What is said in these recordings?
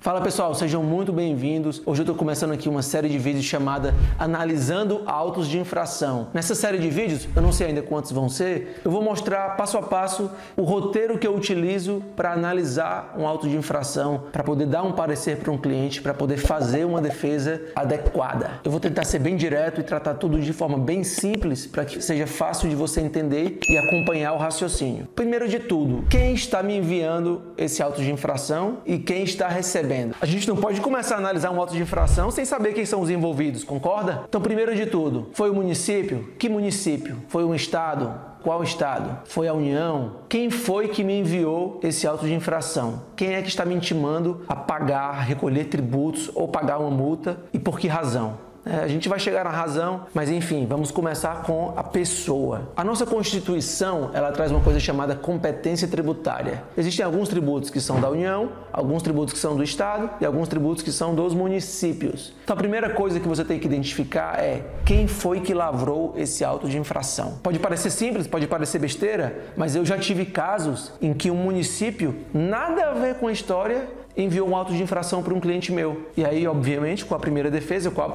Fala pessoal, sejam muito bem-vindos. Hoje eu estou começando aqui uma série de vídeos chamada Analisando Autos de Infração. Nessa série de vídeos, eu não sei ainda quantos vão ser, eu vou mostrar passo a passo o roteiro que eu utilizo para analisar um auto de infração, para poder dar um parecer para um cliente, para poder fazer uma defesa adequada. Eu vou tentar ser bem direto e tratar tudo de forma bem simples para que seja fácil de você entender e acompanhar o raciocínio. Primeiro de tudo, quem está me enviando esse auto de infração e quem está recebendo? A gente não pode começar a analisar um auto de infração sem saber quem são os envolvidos, concorda? Então, primeiro de tudo, foi o município? Que município? Foi um estado? Qual estado? Foi a União? Quem foi que me enviou esse auto de infração? Quem é que está me intimando a pagar, recolher tributos ou pagar uma multa e por que razão? A gente vai chegar na razão, mas enfim, vamos começar com a pessoa. A nossa Constituição, ela traz uma coisa chamada competência tributária. Existem alguns tributos que são da União, alguns tributos que são do Estado e alguns tributos que são dos municípios. Então a primeira coisa que você tem que identificar é quem foi que lavrou esse auto de infração. Pode parecer simples, pode parecer besteira, mas eu já tive casos em que um município, nada a ver com a história, enviou um auto de infração para um cliente meu. E aí, obviamente, com a primeira defesa, qual é o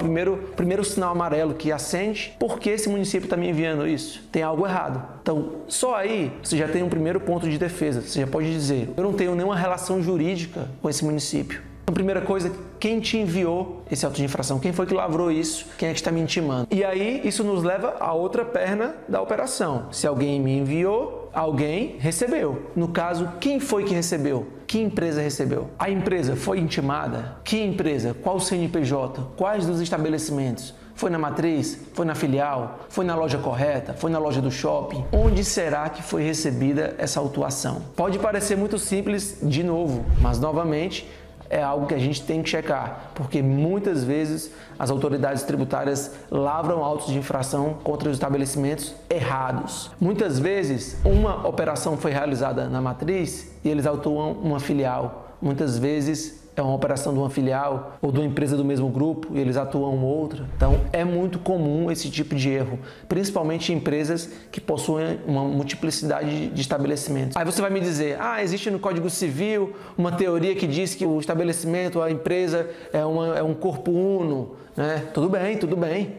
primeiro sinal amarelo que acende? Por que esse município está me enviando isso? Tem algo errado. Então, só aí você já tem um primeiro ponto de defesa. Você já pode dizer, eu não tenho nenhuma relação jurídica com esse município. Então, primeira coisa, quem te enviou esse auto de infração? Quem foi que lavrou isso? Quem é que está me intimando? E aí, isso nos leva à outra perna da operação. Se alguém me enviou, alguém recebeu. No caso, quem foi que recebeu? Que empresa recebeu? A empresa foi intimada? Que empresa? Qual CNPJ? Quais dos estabelecimentos? Foi na matriz? Foi na filial? Foi na loja correta? Foi na loja do shopping? Onde será que foi recebida essa autuação? Pode parecer muito simples de novo, mas novamente é algo que a gente tem que checar, porque muitas vezes as autoridades tributárias lavram autos de infração contra os estabelecimentos errados. Muitas vezes uma operação foi realizada na matriz e eles autuam uma filial. Muitas vezes é uma operação de uma filial ou de uma empresa do mesmo grupo e eles atuam outra. Então, é muito comum esse tipo de erro, principalmente em empresas que possuem uma multiplicidade de estabelecimentos. Aí você vai me dizer, existe no Código Civil uma teoria que diz que o estabelecimento, a empresa é um corpo uno, né? Tudo bem,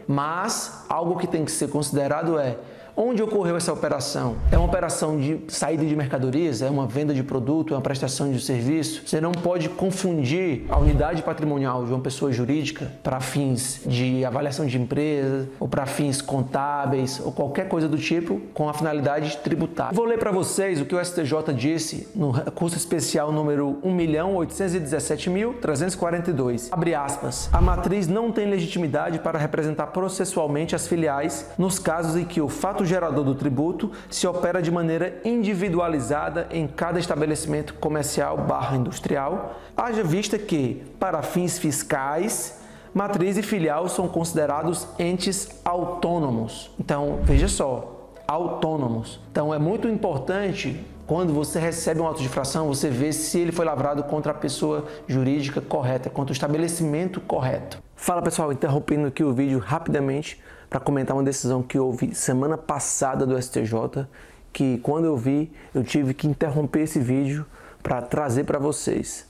mas algo que tem que ser considerado é onde ocorreu essa operação? É uma operação de saída de mercadorias? É uma venda de produto? É uma prestação de serviço? Você não pode confundir a unidade patrimonial de uma pessoa jurídica para fins de avaliação de empresas ou para fins contábeis ou qualquer coisa do tipo com a finalidade tributária. Vou ler para vocês o que o STJ disse no recurso especial número 1.817.342. Abre aspas. A matriz não tem legitimidade para representar processualmente as filiais nos casos em que o fato gerador do tributo se opera de maneira individualizada em cada estabelecimento comercial/industrial, haja vista que, para fins fiscais, matriz e filial são considerados entes autônomos. Então, veja só, autônomos. Então, é muito importante, quando você recebe um auto de infração, você vê se ele foi lavrado contra a pessoa jurídica correta, contra o estabelecimento correto. Fala pessoal, interrompendo aqui o vídeo rapidamente para comentar uma decisão que houve semana passada do STJ, que quando eu vi, eu tive que interromper esse vídeo para trazer para vocês.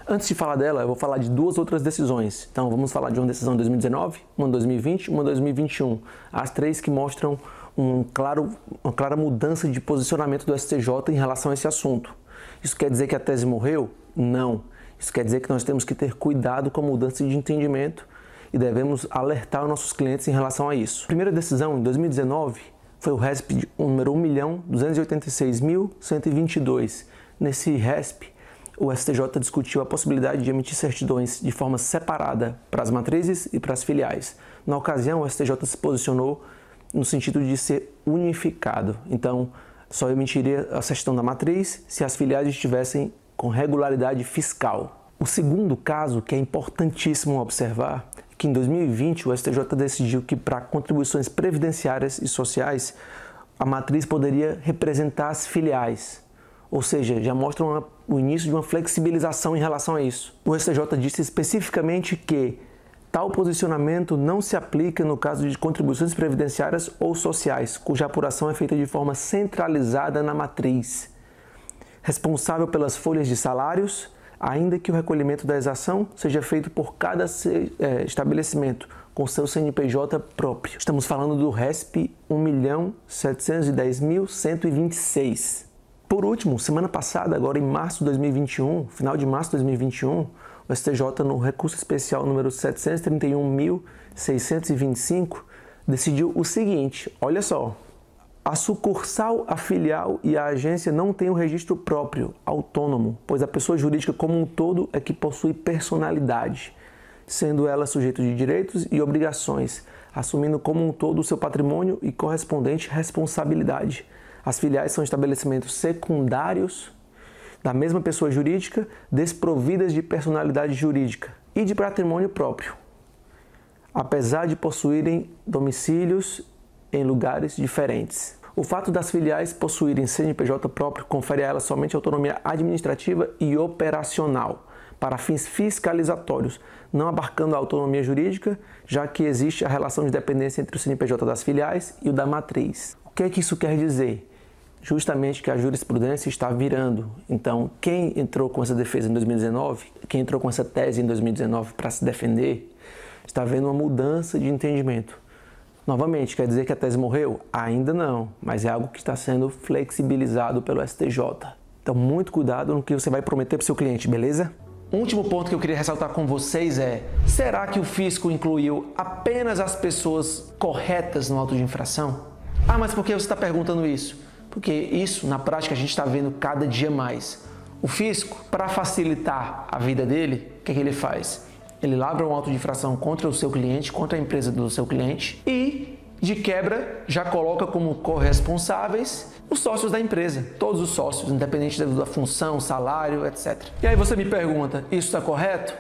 Antes de falar dela, eu vou falar de duas outras decisões. Então vamos falar de uma decisão de 2019, uma de 2020, uma de 2021. As três que mostram uma clara mudança de posicionamento do STJ em relação a esse assunto. Isso quer dizer que a tese morreu? Não. Isso quer dizer que nós temos que ter cuidado com a mudança de entendimento e devemos alertar os nossos clientes em relação a isso. A primeira decisão, em 2019, foi o RESP número 1.286.122. Nesse RESP, o STJ discutiu a possibilidade de emitir certidões de forma separada para as matrizes e para as filiais. Na ocasião, o STJ se posicionou no sentido de ser unificado. Então, só emitiria a certidão da matriz se as filiais estivessem com regularidade fiscal. O segundo caso, que é importantíssimo observar, é que em 2020 o STJ decidiu que para contribuições previdenciárias e sociais, a matriz poderia representar as filiais. Ou seja, já mostra o início de uma flexibilização em relação a isso. O STJ disse especificamente que tal posicionamento não se aplica no caso de contribuições previdenciárias ou sociais, cuja apuração é feita de forma centralizada na matriz, responsável pelas folhas de salários, ainda que o recolhimento da exação seja feito por cada estabelecimento com seu CNPJ próprio. Estamos falando do RESP 1.710.126. Por último, semana passada, agora em março de 2021, final de março de 2021, o STJ, no recurso especial número 731.625, decidiu o seguinte, olha só, a sucursal, a filial e a agência não têm um registro próprio, autônomo, pois a pessoa jurídica como um todo é que possui personalidade, sendo ela sujeito de direitos e obrigações, assumindo como um todo o seu patrimônio e correspondente responsabilidade. As filiais são estabelecimentos secundários da mesma pessoa jurídica, desprovidas de personalidade jurídica e de patrimônio próprio, apesar de possuírem domicílios em lugares diferentes. O fato das filiais possuírem CNPJ próprio confere a elas somente autonomia administrativa e operacional para fins fiscalizatórios, não abarcando a autonomia jurídica, já que existe a relação de dependência entre o CNPJ das filiais e o da matriz. O que é que isso quer dizer? Justamente que a jurisprudência está virando. Então, quem entrou com essa defesa em 2019, quem entrou com essa tese em 2019 para se defender, está vendo uma mudança de entendimento. Novamente, quer dizer que a tese morreu? Ainda não, mas é algo que está sendo flexibilizado pelo STJ. Então, muito cuidado no que você vai prometer para o seu cliente, beleza? Um último ponto que eu queria ressaltar com vocês é: será que o fisco incluiu apenas as pessoas corretas no auto de infração? Ah, mas por que você está perguntando isso? Porque isso, na prática, a gente está vendo cada dia mais. O fisco, para facilitar a vida dele, o que ele faz? Ele lavra um auto de infração contra o seu cliente, contra a empresa do seu cliente e, de quebra, já coloca como corresponsáveis os sócios da empresa, todos os sócios, independente da função, salário, etc. E aí você me pergunta, isso está correto?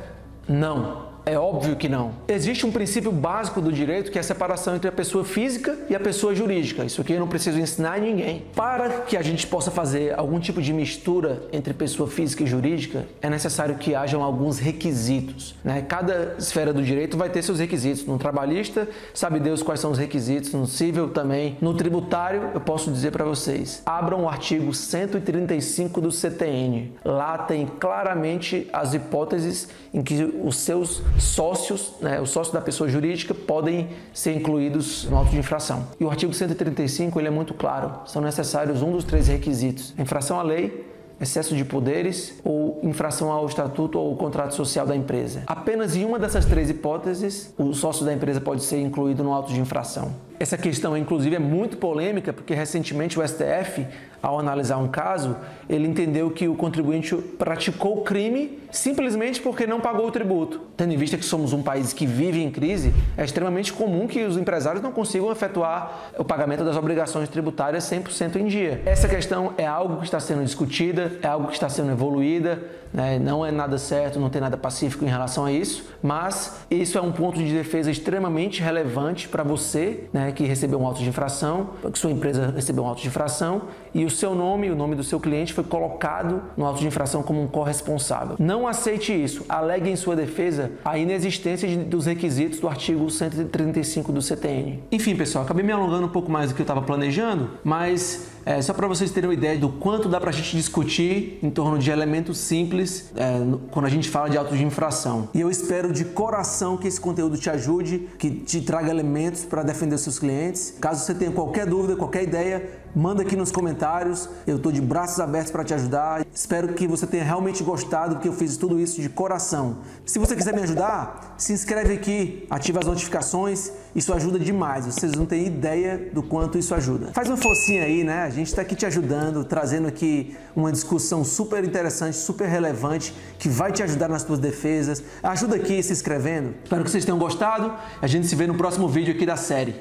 Não. É óbvio que não. Existe um princípio básico do direito que é a separação entre a pessoa física e a pessoa jurídica. Isso aqui eu não preciso ensinar a ninguém. Para que a gente possa fazer algum tipo de mistura entre pessoa física e jurídica, é necessário que hajam alguns requisitos, né? Cada esfera do direito vai ter seus requisitos. No trabalhista, sabe Deus quais são os requisitos. No civil também. No tributário, eu posso dizer para vocês, abram o artigo 135 do CTN. Lá tem claramente as hipóteses em que os seus sócios, os sócios da pessoa jurídica podem ser incluídos no auto de infração. E o artigo 135 ele é muito claro, são necessários um dos 3 requisitos: infração à lei, excesso de poderes ou infração ao estatuto ou contrato social da empresa. Apenas em uma dessas 3 hipóteses, o sócio da empresa pode ser incluído no auto de infração. Essa questão, inclusive, é muito polêmica porque recentemente o STF, ao analisar um caso, ele entendeu que o contribuinte praticou crime simplesmente porque não pagou o tributo. Tendo em vista que somos um país que vive em crise, é extremamente comum que os empresários não consigam efetuar o pagamento das obrigações tributárias 100% em dia. Essa questão é algo que está sendo discutida, é algo que está sendo evoluída, né? Não é nada certo, não tem nada pacífico em relação a isso, mas isso é um ponto de defesa extremamente relevante para você, né, que recebeu um auto de infração, que sua empresa recebeu um auto de infração e o seu nome, o nome do seu cliente foi colocado no auto de infração como um corresponsável. Não aceite isso, alegue em sua defesa a inexistência dos requisitos do artigo 135 do CTN. Enfim, pessoal, acabei me alongando um pouco mais do que eu estava planejando, mas só para vocês terem uma ideia do quanto dá para a gente discutir em torno de elementos simples quando a gente fala de auto de infração. E eu espero de coração que esse conteúdo te ajude, que te traga elementos para defender os seus clientes. Caso você tenha qualquer dúvida, qualquer ideia, manda aqui nos comentários. Eu estou de braços abertos para te ajudar. Espero que você tenha realmente gostado, porque eu fiz tudo isso de coração. Se você quiser me ajudar, se inscreve aqui, ativa as notificações. Isso ajuda demais. Vocês não têm ideia do quanto isso ajuda. Faz uma forcinha aí, né? A gente está aqui te ajudando, trazendo aqui uma discussão super interessante, super relevante, que vai te ajudar nas tuas defesas. Ajuda aqui se inscrevendo. Espero que vocês tenham gostado. A gente se vê no próximo vídeo aqui da série.